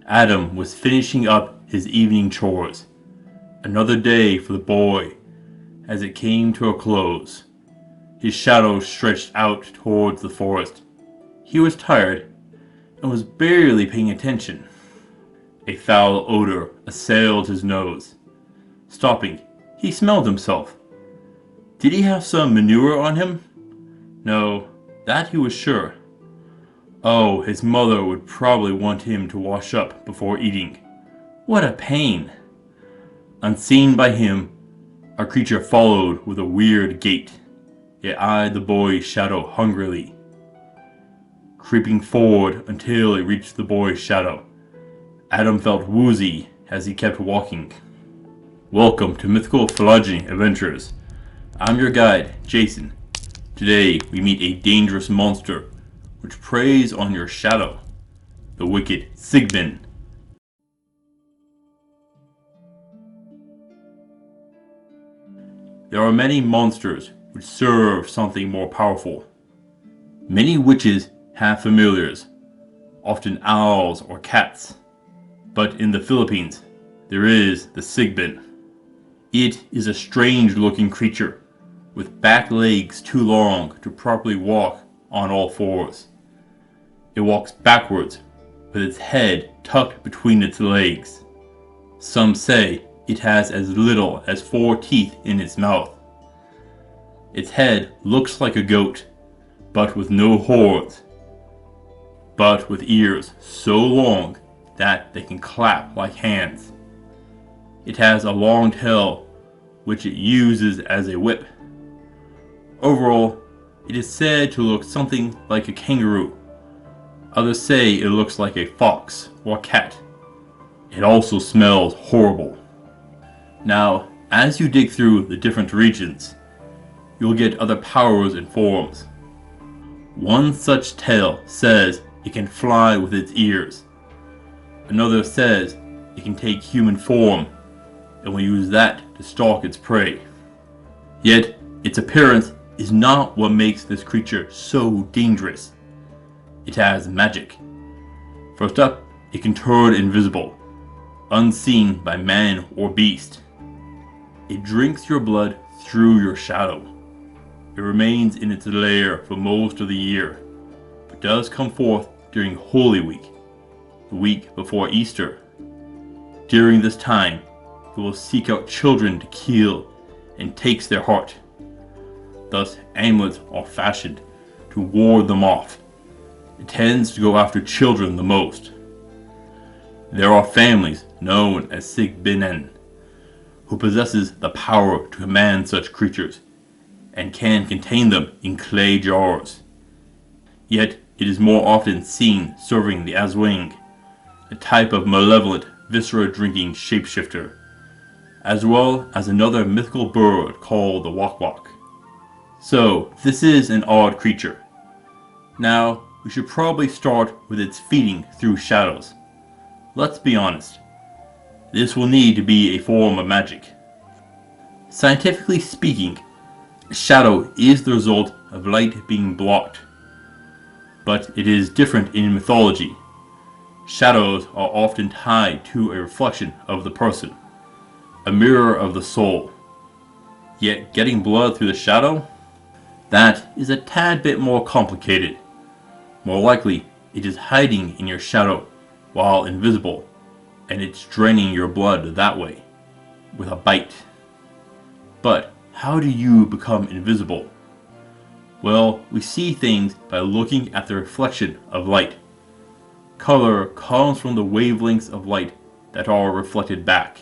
Adam was finishing up his evening chores. Another day for the boy as it came to a close. His shadow stretched out towards the forest. He was tired and was barely paying attention. A foul odor assailed his nose. Stopping, he smelled himself. Did he have some manure on him? No, that he was sure. Oh, his mother would probably want him to wash up before eating. What a pain! Unseen by him, a creature followed with a weird gait. It eyed the boy's shadow hungrily, creeping forward until it reached the boy's shadow. Adam felt woozy as he kept walking. Welcome to Mythical Phylogeny Adventures. I'm your guide, Jason. Today we meet a dangerous monster which preys on your shadow, the wicked Sigbin. There are many monsters which serve something more powerful. Many witches have familiars, often owls or cats. But in the Philippines, there is the Sigbin. It is a strange-looking creature with back legs too long to properly walk on all fours. It walks backwards with its head tucked between its legs. Some say it has as little as 4 teeth in its mouth. Its head looks like a goat, but with no horns, but with ears so long that they can clap like hands. It has a long tail, which it uses as a whip. Overall, it is said to look something like a kangaroo. Others say it looks like a fox or cat. It also smells horrible. Now, as you dig through the different regions, you'll get other powers and forms. One such tale says it can fly with its ears. Another says it can take human form and will use that to stalk its prey. Yet, its appearance is not what makes this creature so dangerous. It has magic. First up, it can turn invisible, unseen by man or beast. It drinks your blood through your shadow. It remains in its lair for most of the year, but does come forth during Holy Week, the week before Easter. During this time, it will seek out children to kill and takes their heart. Thus, amulets are fashioned to ward them off. It tends to go after children the most. There are families known as Sigbinen who possesses the power to command such creatures and can contain them in clay jars. Yet it is more often seen serving the Aswang, a type of malevolent viscera-drinking shapeshifter, as well as another mythical bird called the Wak-Wak. So, this is an odd creature. Now, we should probably start with its feeding through shadows. Let's be honest, this will need to be a form of magic. Scientifically speaking, a shadow is the result of light being blocked. But it is different in mythology. Shadows are often tied to a reflection of the person, a mirror of the soul. Yet getting blood through the shadow? That is a tad bit more complicated. More likely, it is hiding in your shadow while invisible, and it's draining your blood that way, with a bite. But how do you become invisible? Well, we see things by looking at the reflection of light. Color comes from the wavelengths of light that are reflected back.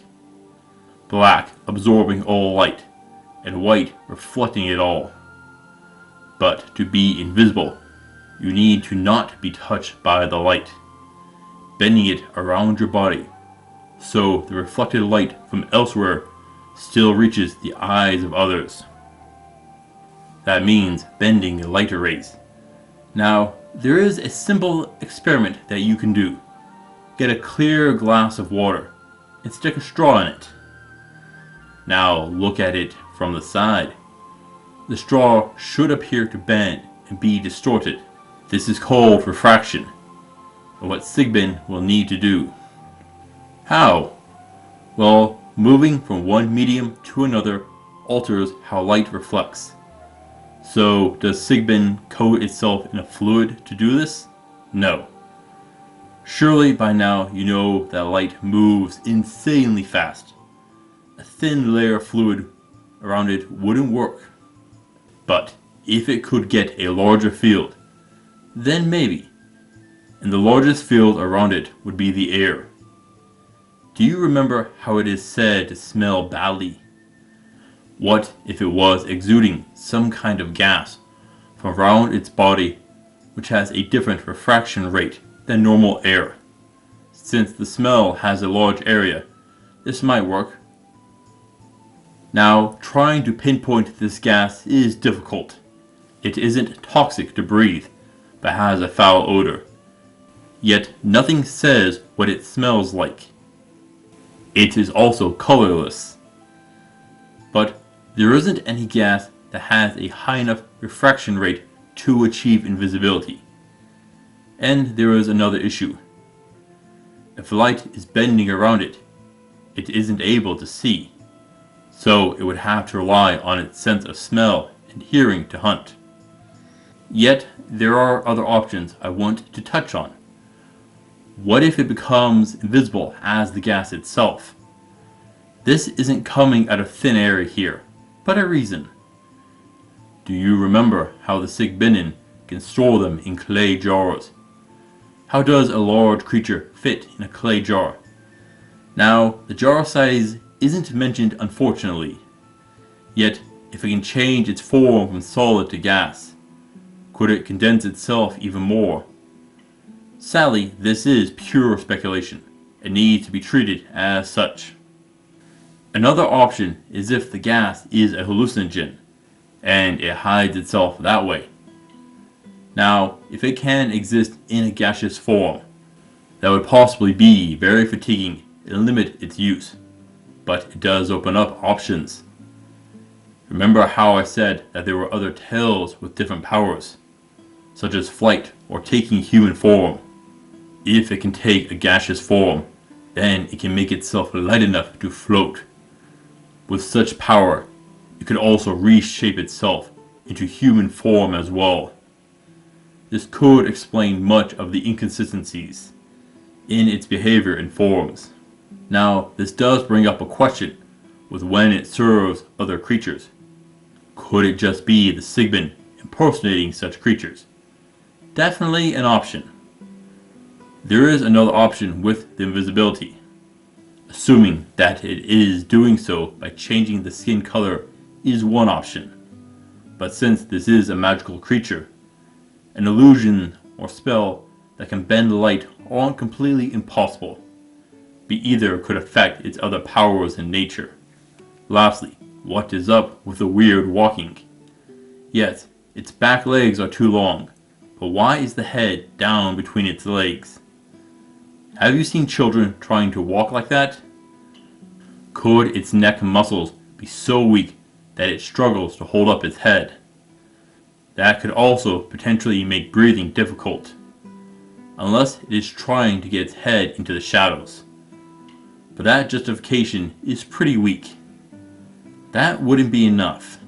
Black absorbing all light, and white reflecting it all. But to be invisible, you need to not be touched by the light, bending it around your body, so the reflected light from elsewhere still reaches the eyes of others. That means bending the light rays. Now, there is a simple experiment that you can do. Get a clear glass of water and stick a straw in it. Now look at it from the side. The straw should appear to bend and be distorted. This is called refraction, and what Sigbin will need to do. How? Well, moving from one medium to another alters how light reflects. So, does Sigbin coat itself in a fluid to do this? No. Surely by now you know that light moves insanely fast. A thin layer of fluid around it wouldn't work. But if it could get a larger field, then maybe. And the largest field around it would be the air. Do you remember how it is said to smell badly? What if it was exuding some kind of gas from around its body which has a different refraction rate than normal air? Since the smell has a large area, this might work. Now, trying to pinpoint this gas is difficult. It isn't toxic to breathe, but has a foul odor. Yet nothing says what it smells like. It is also colorless. But there isn't any gas that has a high enough refraction rate to achieve invisibility. And there is another issue. If light is bending around it, it isn't able to see. So it would have to rely on its sense of smell and hearing to hunt. Yet there are other options I want to touch on. What if it becomes invisible as the gas itself? This isn't coming out of thin air here, but a reason. Do you remember how the Sigbinin can store them in clay jars? How does a large creature fit in a clay jar? Now, the jar size isn't mentioned unfortunately. Yet, if it can change its form from solid to gas, could it condense itself even more? Sadly, this is pure speculation and needs to be treated as such. Another option is if the gas is a hallucinogen, and it hides itself that way. Now, if it can exist in a gaseous form, that would possibly be very fatiguing and limit its use, but it does open up options. Remember how I said that there were other tails with different powers, such as flight or taking human form. If it can take a gaseous form, then it can make itself light enough to float. With such power, it could also reshape itself into human form as well. This could explain much of the inconsistencies in its behavior and forms. Now, this does bring up a question with when it serves other creatures. Could it just be the Sigbin impersonating such creatures? Definitely an option. There is another option with the invisibility, assuming that it is doing so by changing the skin color is one option. But since this is a magical creature, an illusion or spell that can bend light aren't completely impossible, but either could affect its other powers in nature. Lastly, what is up with the weird walking? Yes, its back legs are too long, but why is the head down between its legs? Have you seen children trying to walk like that? Could its neck muscles be so weak that it struggles to hold up its head? That could also potentially make breathing difficult, unless it is trying to get its head into the shadows. But that justification is pretty weak. That wouldn't be enough.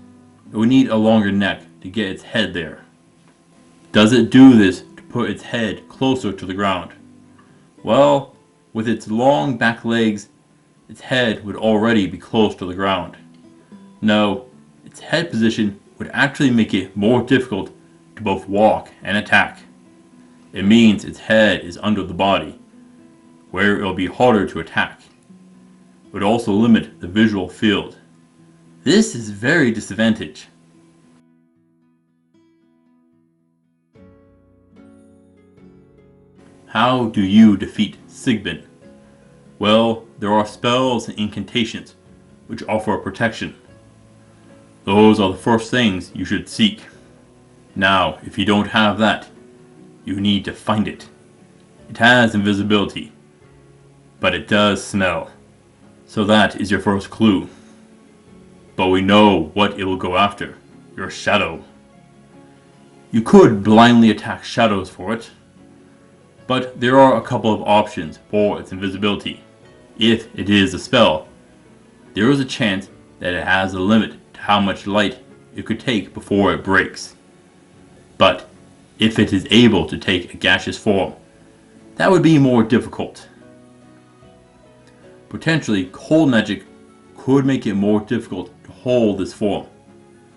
It would need a longer neck to get its head there. Does it do this to put its head closer to the ground? Well, with its long back legs, its head would already be close to the ground. No, its head position would actually make it more difficult to both walk and attack. It means its head is under the body, where it will be harder to attack. It would also limit the visual field. This is very disadvantageous. How do you defeat Sigbin? Well, there are spells and incantations which offer protection. Those are the first things you should seek. Now, if you don't have that, you need to find it. It has invisibility, but it does smell. So that is your first clue. But we know what it will go after, your shadow. You could blindly attack shadows for it, but there are a couple of options for its invisibility. If it is a spell, there is a chance that it has a limit to how much light it could take before it breaks. But if it is able to take a gaseous form, that would be more difficult. Potentially, cold magic could make it more difficult to hold this form,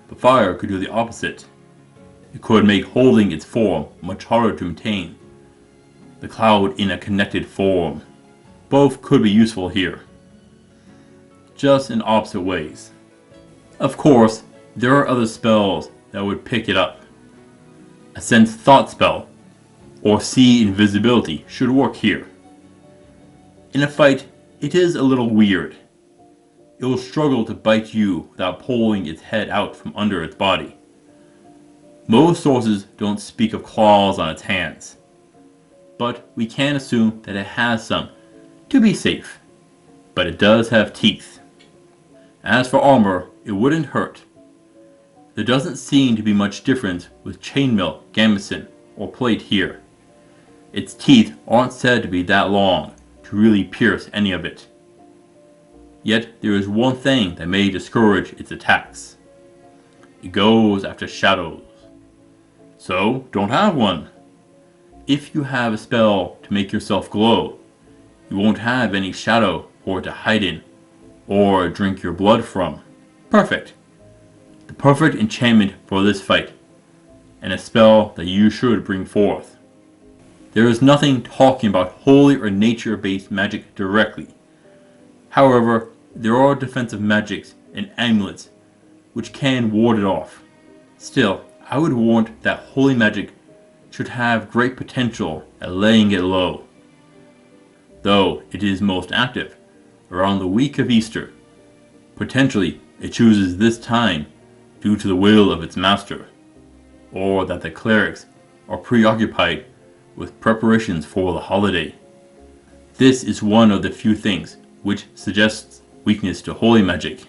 but fire could do the opposite. It could make holding its form much harder to maintain. The cloud in a connected form. Both could be useful here, just in opposite ways. Of course, there are other spells that would pick it up. A sense thought spell, or see invisibility, should work here. In a fight, it is a little weird. It will struggle to bite you without pulling its head out from under its body. Most sources don't speak of claws on its hands, but we can assume that it has some, to be safe. But it does have teeth. As for armor, it wouldn't hurt. There doesn't seem to be much difference with chainmail, gambeson, or plate here. Its teeth aren't said to be that long to really pierce any of it. Yet there is one thing that may discourage its attacks. It goes after shadows. So don't have one. If you have a spell to make yourself glow, you won't have any shadow for it to hide in or drink your blood from. Perfect. The perfect enchantment for this fight, and a spell that you should bring forth. There is nothing talking about holy or nature-based magic directly. However, there are defensive magics and amulets which can ward it off. Still, I would warrant that holy magic should have great potential at laying it low. Though it is most active around the week of Easter. Potentially, it chooses this time due to the will of its master, or that the clerics are preoccupied with preparations for the holiday. This is one of the few things which suggests weakness to holy magic.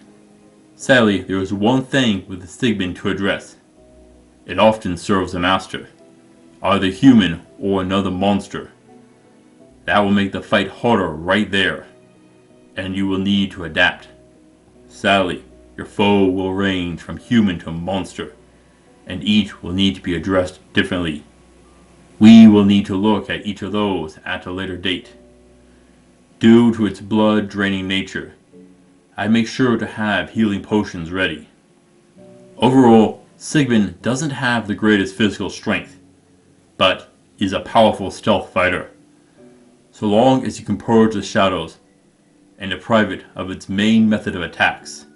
Sadly, there is one thing with the Sigbin to address. It often serves a master, either human or another monster. That will make the fight harder right there, and you will need to adapt. Sadly, your foe will range from human to monster, and each will need to be addressed differently. We will need to look at each of those at a later date. Due to its blood-draining nature, I make sure to have healing potions ready. Overall, Sigbin doesn't have the greatest physical strength, but is a powerful stealth fighter. So long as you can purge the shadows and deprive it of its main method of attacks.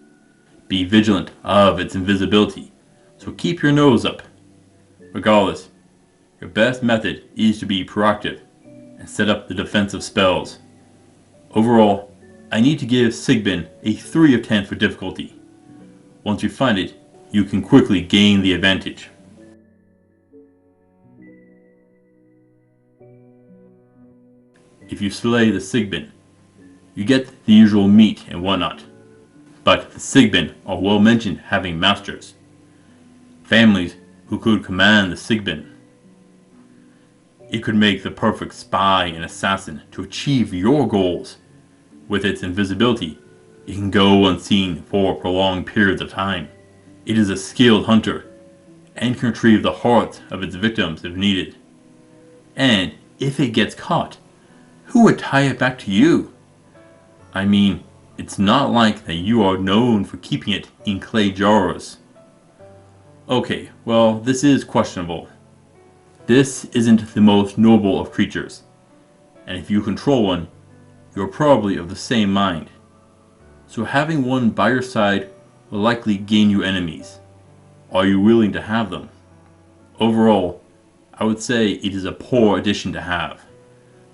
Be vigilant of its invisibility, so keep your nose up. Regardless, your best method is to be proactive and set up the defensive spells. Overall, I need to give Sigbin a 3 of 10 for difficulty. Once you find it, you can quickly gain the advantage. If you slay the Sigbin, you get the usual meat and whatnot. But the Sigbin are well mentioned having masters. Families who could command the Sigbin. It could make the perfect spy and assassin to achieve your goals. With its invisibility, it can go unseen for prolonged periods of time. It is a skilled hunter, and can retrieve the hearts of its victims if needed. And if it gets caught, who would tie it back to you? I mean, it's not like that you are known for keeping it in clay jars. Okay, well, this is questionable. This isn't the most noble of creatures, and if you control one, you're probably of the same mind. So having one by your side will likely gain you enemies. Are you willing to have them? Overall, I would say it is a poor addition to have.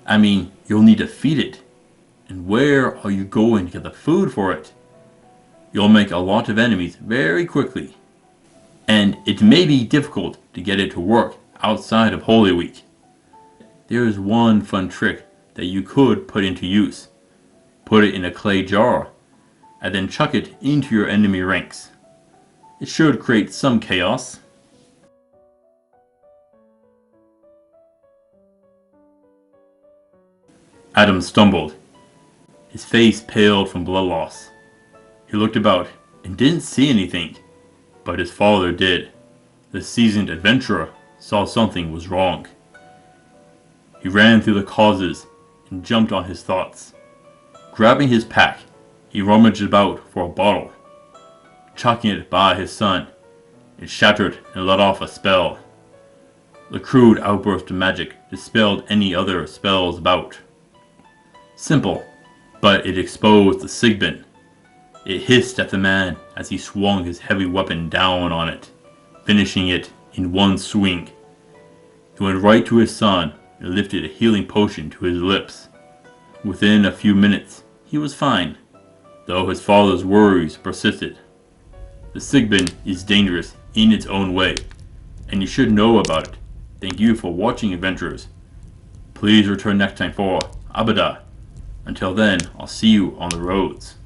I mean, you'll need to feed it. And where are you going to get the food for it? You'll make a lot of enemies very quickly. And it may be difficult to get it to work outside of Holy Week. There is one fun trick that you could put into use. Put it in a clay jar, and then chuck it into your enemy ranks. It should create some chaos. Adam stumbled. His face paled from blood loss. He looked about and didn't see anything, but his father did. The seasoned adventurer saw something was wrong. He ran through the causes and jumped on his thoughts. Grabbing his pack, he rummaged about for a bottle. Chucking it by his son, it shattered and let off a spell. The crude outburst of magic dispelled any other spells about. Simple, but it exposed the Sigbin. It hissed at the man as he swung his heavy weapon down on it, finishing it in one swing. He went right to his son and lifted a healing potion to his lips. Within a few minutes, he was fine, though his father's worries persisted. The Sigbin is dangerous in its own way, and you should know about it. Thank you for watching, adventurers. Please return next time for Abada. Until then, I'll see you on the roads.